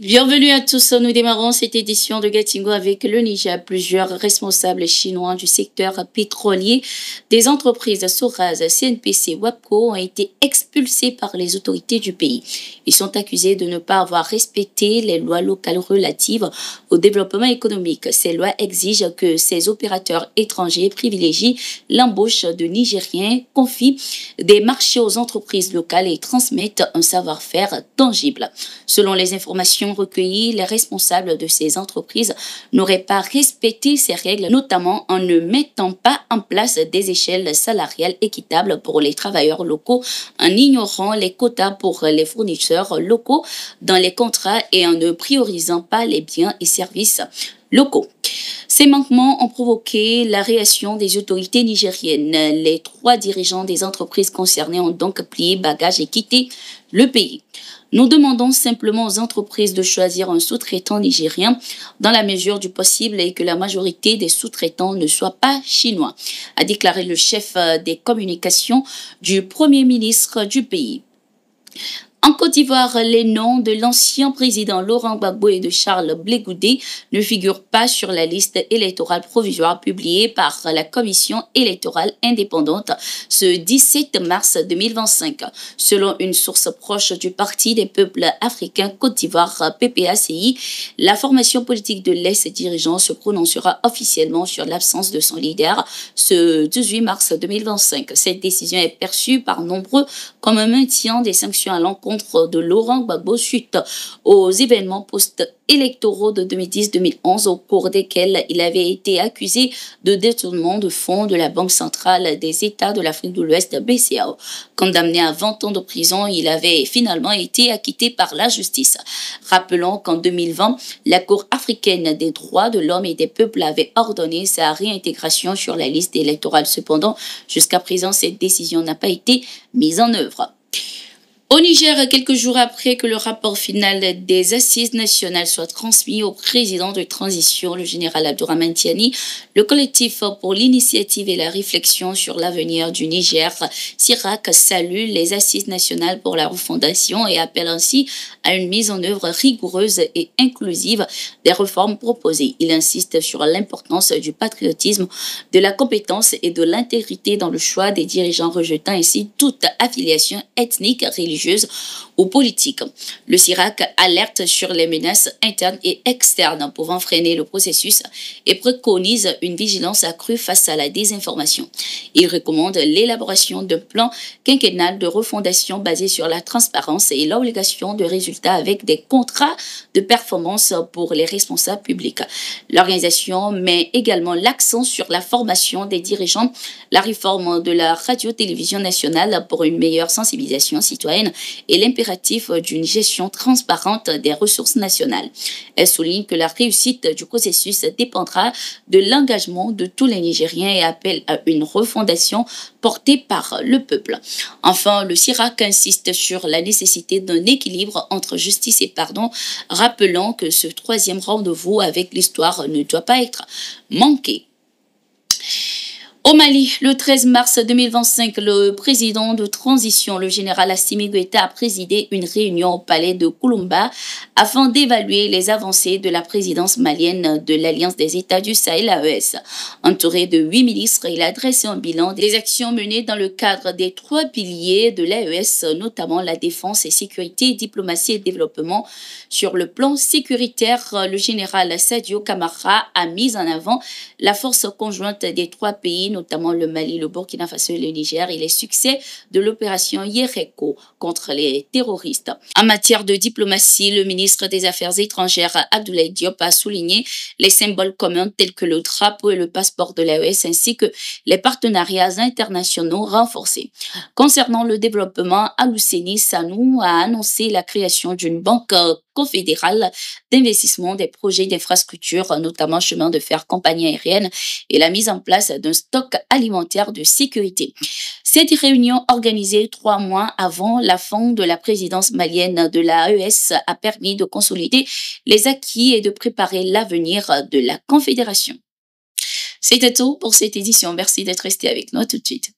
Bienvenue à tous, nous démarrons cette édition de Gatingo avec le Niger. Plusieurs responsables chinois du secteur pétrolier des entreprises Soraz, CNPC, WAPCO ont été expulsés par les autorités du pays. Ils sont accusés de ne pas avoir respecté les lois locales relatives au développement économique. Ces lois exigent que ces opérateurs étrangers privilégient l'embauche de Nigériens, confient des marchés aux entreprises locales et transmettent un savoir-faire tangible. Selon les informations recueillies, les responsables de ces entreprises n'auraient pas respecté ces règles, notamment en ne mettant pas en place des échelles salariales équitables pour les travailleurs locaux, en ignorant les quotas pour les fournisseurs locaux dans les contrats et en ne priorisant pas les biens et services locaux. Ces manquements ont provoqué la réaction des autorités nigériennes. Les 3 dirigeants des entreprises concernées ont donc plié bagages et quitté le pays. Nous demandons simplement aux entreprises de choisir un sous-traitant nigérien dans la mesure du possible et que la majorité des sous-traitants ne soient pas chinois, a déclaré le chef des communications du Premier ministre du pays. En Côte d'Ivoire, les noms de l'ancien président Laurent Gbagbo et de Charles Blé Goudé ne figurent pas sur la liste électorale provisoire publiée par la Commission électorale indépendante ce 17 mars 2025. Selon une source proche du Parti des peuples africains Côte d'Ivoire, PPACI, la formation politique de l'ex-dirigeant se prononcera officiellement sur l'absence de son leader ce 18 mars 2025. Cette décision est perçue par nombreux comme un maintien des sanctions à l'encontre de Laurent Gbagbo suite aux événements post-électoraux de 2010-2011 au cours desquels il avait été accusé de détournement de fonds de la Banque centrale des États de l'Afrique de l'Ouest, BCAO. Condamné à 20 ans de prison, il avait finalement été acquitté par la justice. Rappelons qu'en 2020, la Cour africaine des droits de l'homme et des peuples avait ordonné sa réintégration sur la liste électorale. Cependant, jusqu'à présent, cette décision n'a pas été mise en œuvre. Au Niger, quelques jours après que le rapport final des assises nationales soit transmis au président de transition, le général Abdourahmane Tiani, le collectif pour l'initiative et la réflexion sur l'avenir du Niger, CIRAC, salue les assises nationales pour la refondation et appelle ainsi à une mise en œuvre rigoureuse et inclusive des réformes proposées. Il insiste sur l'importance du patriotisme, de la compétence et de l'intégrité dans le choix des dirigeants, rejetant ainsi toute affiliation ethnique, religieuse ou politique. Le CIRAC alerte sur les menaces internes et externes pouvant freiner le processus et préconise une vigilance accrue face à la désinformation. Il recommande l'élaboration d'un plan quinquennal de refondation basé sur la transparence et l'obligation de résultats avec des contrats de performance pour les responsables publics. L'organisation met également l'accent sur la formation des dirigeants, la réforme de la radio-télévision nationale pour une meilleure sensibilisation citoyenne et l'impératif d'une gestion transparente des ressources nationales. Elle souligne que la réussite du processus dépendra de l'engagement de tous les Nigériens et appelle à une refondation portée par le peuple. Enfin, le CIRAC insiste sur la nécessité d'un équilibre entre justice et pardon, rappelant que ce 3e rendez-vous avec l'histoire ne doit pas être manqué. Au Mali, le 13 mars 2025, le président de transition, le général Assimi Goïta, a présidé une réunion au palais de Kouloumba afin d'évaluer les avancées de la présidence malienne de l'Alliance des États du Sahel, AES. Entouré de 8 ministres, il a dressé un bilan des actions menées dans le cadre des 3 piliers de l'AES, notamment la défense et sécurité, diplomatie et développement. Sur le plan sécuritaire, le général Sadio Kamara a mis en avant la force conjointe des 3 pays, notamment le Mali, le Burkina Faso et le Niger, et les succès de l'opération Yereko contre les terroristes. En matière de diplomatie, le ministre des Affaires étrangères Abdoulaye Diop a souligné les symboles communs tels que le drapeau et le passeport de l'AES ainsi que les partenariats internationaux renforcés. Concernant le développement, Alouseni Sanou a annoncé la création d'une banque confédérale d'investissement des projets d'infrastructure, notamment chemin de fer, compagnie aérienne, et la mise en place d'un stock alimentaire de sécurité. Cette réunion organisée 3 mois avant la fin de la présidence malienne de l'AES a permis de consolider les acquis et de préparer l'avenir de la Confédération. C'était tout pour cette édition. Merci d'être resté avec nous. À tout de suite.